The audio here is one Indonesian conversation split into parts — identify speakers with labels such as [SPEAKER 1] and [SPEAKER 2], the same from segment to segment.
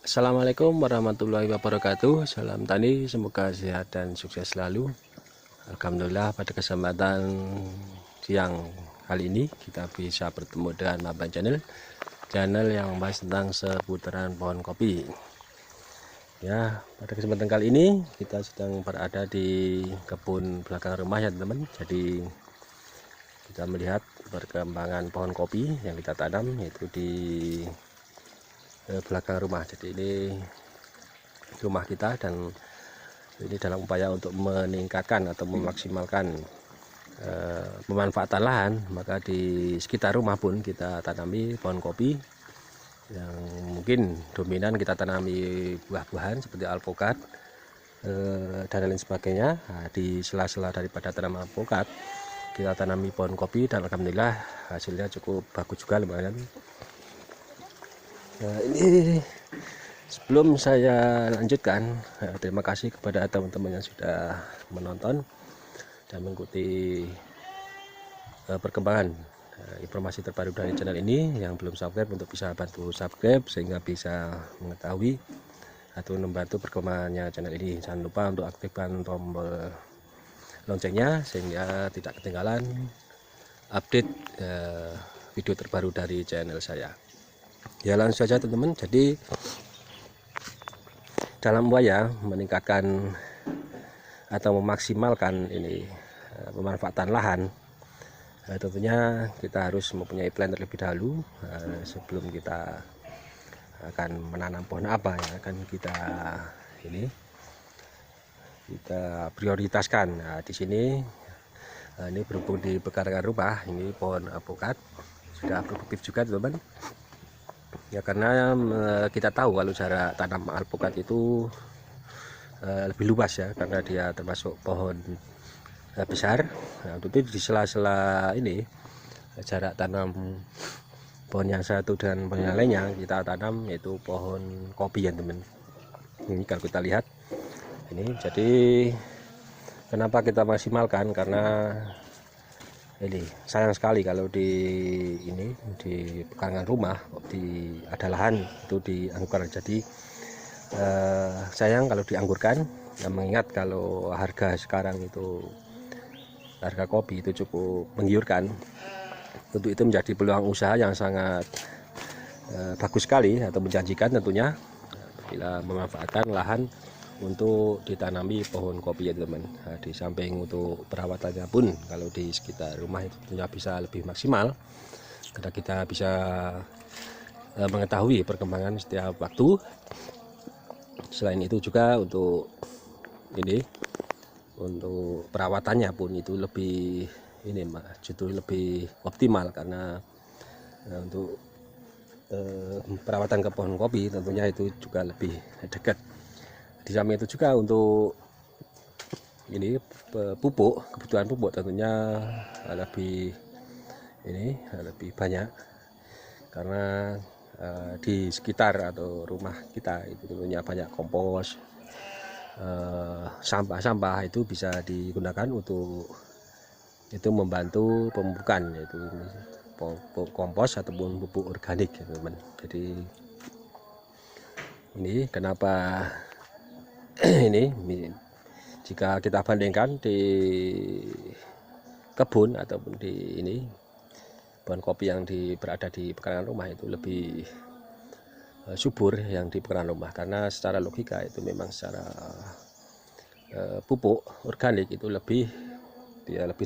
[SPEAKER 1] Assalamualaikum warahmatullahi wabarakatuh. Salam tani, semoga sehat dan sukses selalu. Alhamdulillah, pada kesempatan siang kali ini kita bisa bertemu dengan Maban channel yang membahas tentang seputaran pohon kopi. Ya, pada kesempatan kali ini kita sedang berada di kebun belakang rumah ya teman-teman. Jadi kita melihat perkembangan pohon kopi yang kita tanam yaitu di belakang rumah. Jadi ini rumah kita, dan ini dalam upaya untuk meningkatkan atau memaksimalkan pemanfaatan lahan, maka di sekitar rumah pun kita tanami pohon kopi yang mungkin dominan kita tanami buah-buahan seperti alpukat dan lain sebagainya. Nah, di sela-sela daripada tanaman alpukat kita tanami pohon kopi, dan alhamdulillah hasilnya cukup bagus juga, lumayan. Nah, ini sebelum saya lanjutkan, terima kasih kepada teman-teman yang sudah menonton dan mengikuti perkembangan informasi terbaru dari channel ini. Yang belum subscribe untuk bisa bantu subscribe sehingga bisa mengetahui atau membantu perkembangannya channel ini. Jangan lupa untuk aktifkan tombol loncengnya sehingga tidak ketinggalan update video terbaru dari channel saya. Ya, langsung saja teman-teman. Jadi dalam upaya meningkatkan atau memaksimalkan ini pemanfaatan lahan, tentunya kita harus mempunyai plan terlebih dahulu sebelum kita akan menanam pohon apa yang akan kita prioritaskan. Nah, di sini ini berhubung di pekarangan rumah, ini pohon alpukat sudah produktif juga teman-teman. Ya, karena kita tahu kalau jarak tanam alpukat itu lebih luas ya, karena dia termasuk pohon besar. Nah, untuk itu di sela-sela ini jarak tanam pohon yang satu dan pohon yang lainnya kita tanam yaitu pohon kopi ya teman. Ini kalau kita lihat ini, jadi kenapa kita maksimalkan, karena ini sayang sekali kalau di pekarangan rumah ada lahan itu dianggur. Jadi sayang kalau dianggurkan, mengingat kalau harga sekarang itu harga kopi itu cukup menggiurkan. Untuk itu menjadi peluang usaha yang sangat bagus sekali atau menjanjikan tentunya bila memanfaatkan lahan untuk ditanami pohon kopi ya teman. Nah, di samping untuk perawatannya pun kalau di sekitar rumah itu tentunya bisa lebih maksimal karena kita bisa mengetahui perkembangan setiap waktu. Selain itu juga untuk perawatannya pun itu lebih justru lebih optimal, karena untuk perawatan ke pohon kopi tentunya itu juga lebih dekat. Di samping itu juga untuk pupuk, kebutuhan pupuk tentunya lebih banyak, karena di sekitar atau rumah kita itu tentunya banyak kompos, sampah-sampah itu bisa digunakan untuk itu membantu pemupukan, yaitu pupuk kompos ataupun pupuk organik ya teman. Jadi ini kenapa ini jika kita bandingkan di kebun ataupun di pohon kopi yang berada di pekarangan rumah itu lebih subur yang di pekarangan rumah, karena secara logika itu memang secara pupuk organik itu lebih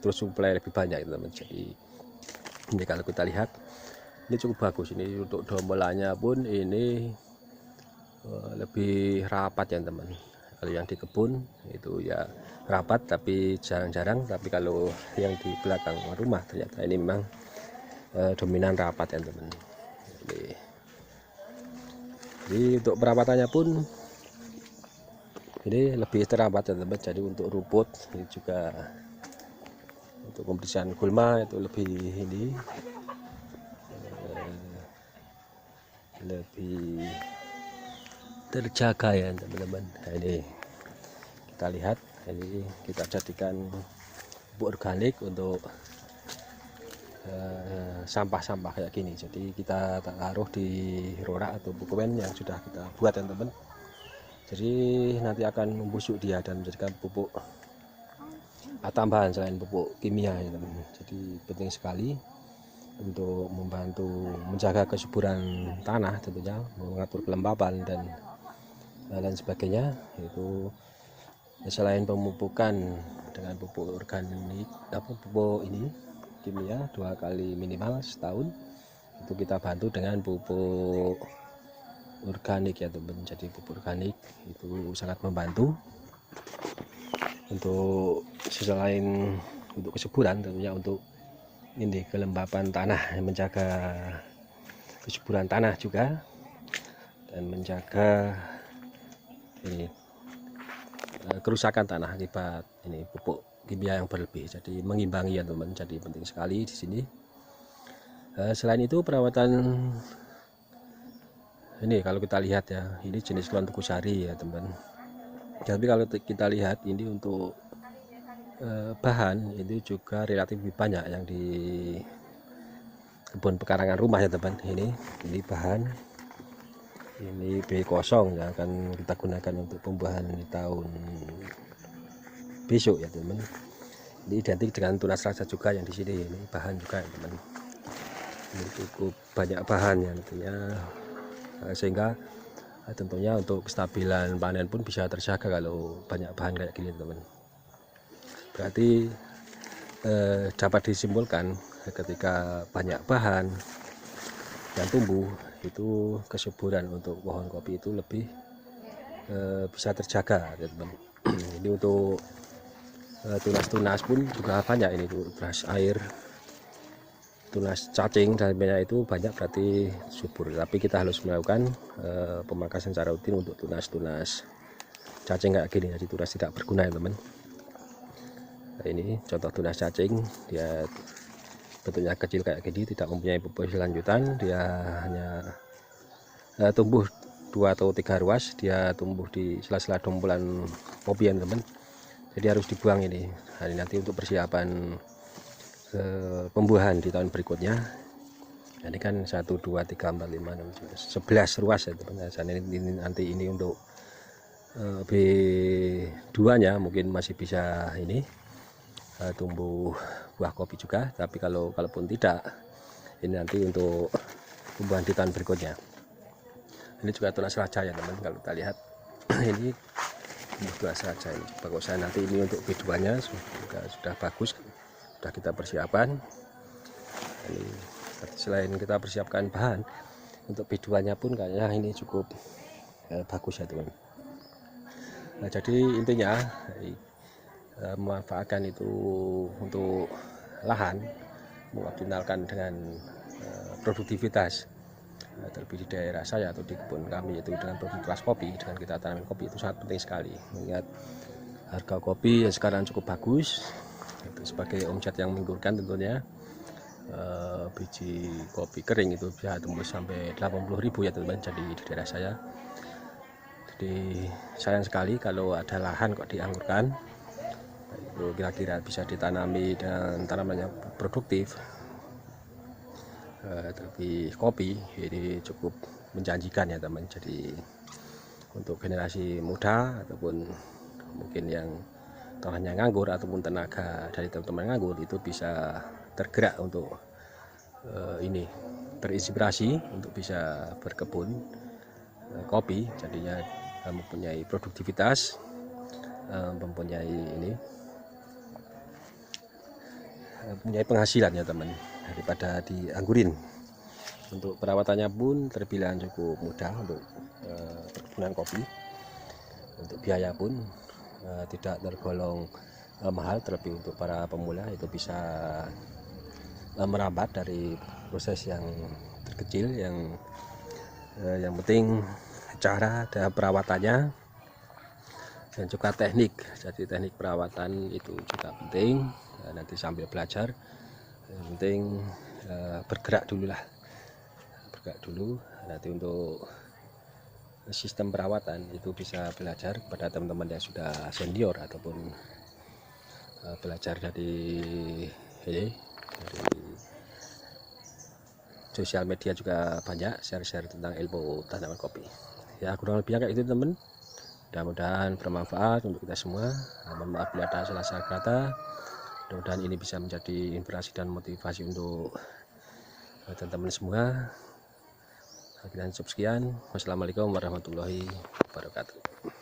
[SPEAKER 1] tersuplai lebih banyak teman. Jadi ini kalau kita lihat ini cukup bagus. Ini untuk dombolannya pun ini lebih rapat ya teman. Kalau yang di kebun itu ya rapat tapi jarang-jarang, tapi kalau yang di belakang rumah ternyata ini memang dominan rapat ya teman. Jadi untuk perawatannya pun ini lebih terapat ya teman. Jadi untuk rumput ini juga, untuk pembersihan gulma itu lebih terjaga ya teman-teman. Nah, ini kita lihat, ini kita jadikan pupuk organik untuk sampah-sampah kayak gini. Jadi kita taruh di rorak atau bukumen yang sudah kita buat teman-teman. Jadi nanti akan membusuk dia dan menjadikan pupuk tambahan selain pupuk kimia ya teman-teman. Jadi penting sekali untuk membantu menjaga kesuburan tanah, tentunya mengatur kelembapan dan lain sebagainya. Itu selain pemupukan dengan pupuk organik, pupuk ini kimia 2 kali minimal setahun, itu kita bantu dengan pupuk organik ya teman. Jadi pupuk organik itu sangat membantu untuk selain untuk kesuburan, tentunya untuk ini kelembapan tanah, menjaga kesuburan tanah juga, dan menjaga ini kerusakan tanah akibat ini pupuk kimia yang berlebih. Jadi mengimbangi ya teman, jadi penting sekali di sini. Selain itu perawatan ini kalau kita lihat ya, ini jenis keluan tuku sari ya teman. Tapi kalau kita lihat ini untuk bahan itu juga relatif lebih banyak yang di kebun pekarangan rumah ya teman. Ini bahan, ini B0 yang akan kita gunakan untuk pembuahan di tahun besok ya teman. Ini identik dengan tunas raja juga yang di sini. Ini bahan juga ya teman. Ini cukup banyak bahan ya tentunya, sehingga tentunya untuk kestabilan panen pun bisa terjaga kalau banyak bahan kayak gini teman. Berarti dapat disimpulkan ketika banyak bahan dan tumbuh, itu kesuburan untuk pohon kopi itu lebih bisa terjaga ya teman. Ini untuk tunas-tunas pun juga banyak, ini tunas air, tunas cacing dan banyak itu banyak, berarti subur. Tapi kita harus melakukan pemangkasan secara rutin untuk tunas-tunas cacing kayak gini, jadi tunas tidak berguna ya teman. Nah, ini contoh tunas cacing, dia bentuknya kecil kayak gini, tidak mempunyai populasi lanjutan, dia hanya tumbuh 2 atau 3 ruas, dia tumbuh di sela-sela dombolan kopi ya teman. Jadi harus dibuang ini. Nah, ini nanti untuk persiapan pembuahan di tahun berikutnya. Nah, ini kan 1, 2, 3, 4, 5, 6, 11 ruas ya teman. Nah, ini nanti ini untuk B2 nya mungkin masih bisa ini tumbuh buah kopi juga, tapi kalaupun tidak, ini nanti untuk pembuahan di tahun berikutnya. Ini juga tunas raja ya teman, kalau kita lihat ini tunas raja ini bagus. Saya nanti ini untuk B2 nya sudah bagus, sudah kita persiapkan. Ini selain kita persiapkan bahan untuk B2 nya pun kayaknya ini cukup bagus ya teman. Nah, jadi intinya memanfaatkan itu untuk lahan, mengoptimalkan dengan produktivitas, terlebih di daerah saya atau di kebun kami, yaitu dengan produktivitas kopi, dengan kita tanam kopi itu sangat penting sekali. Mengingat harga kopi yang sekarang cukup bagus, itu sebagai omset yang menggiurkan tentunya. Biji kopi kering itu bisa tembus sampai 80.000 ya teman, jadi di daerah saya. Jadi sayang sekali kalau ada lahan kok dianggurkan. Itu kira-kira bisa ditanami dan tanaman yang produktif. Tapi kopi ini cukup menjanjikan ya teman. Jadi untuk generasi muda ataupun mungkin yang tanahnya nganggur ataupun tenaga dari teman-teman nganggur, itu bisa tergerak untuk ini terinspirasi untuk bisa berkebun kopi, jadinya mempunyai produktivitas, mempunyai ini mempunyai penghasilan ya teman, daripada dianggurin. Untuk perawatannya pun terbilang cukup mudah untuk perkebunan kopi. Untuk biaya pun tidak tergolong mahal, terlebih untuk para pemula itu bisa merambat dari proses yang terkecil, yang penting cara dan perawatannya dan juga teknik. Jadi teknik perawatan itu juga penting. Nanti sambil belajar, yang penting bergerak dulu lah, bergerak dulu. Nanti untuk sistem perawatan itu bisa belajar kepada teman-teman yang sudah senior ataupun belajar dari sosial media juga banyak share-share tentang ilmu tanaman kopi. Ya kurang lebihnya kayak gitu teman. Mudah-mudahan bermanfaat untuk kita semua. Mohon maaf bila ada salah-salah kata. Mudah-mudahan ini bisa menjadi inspirasi dan motivasi untuk teman-teman semua. Kita cukup sekian. Wassalamualaikum warahmatullahi wabarakatuh.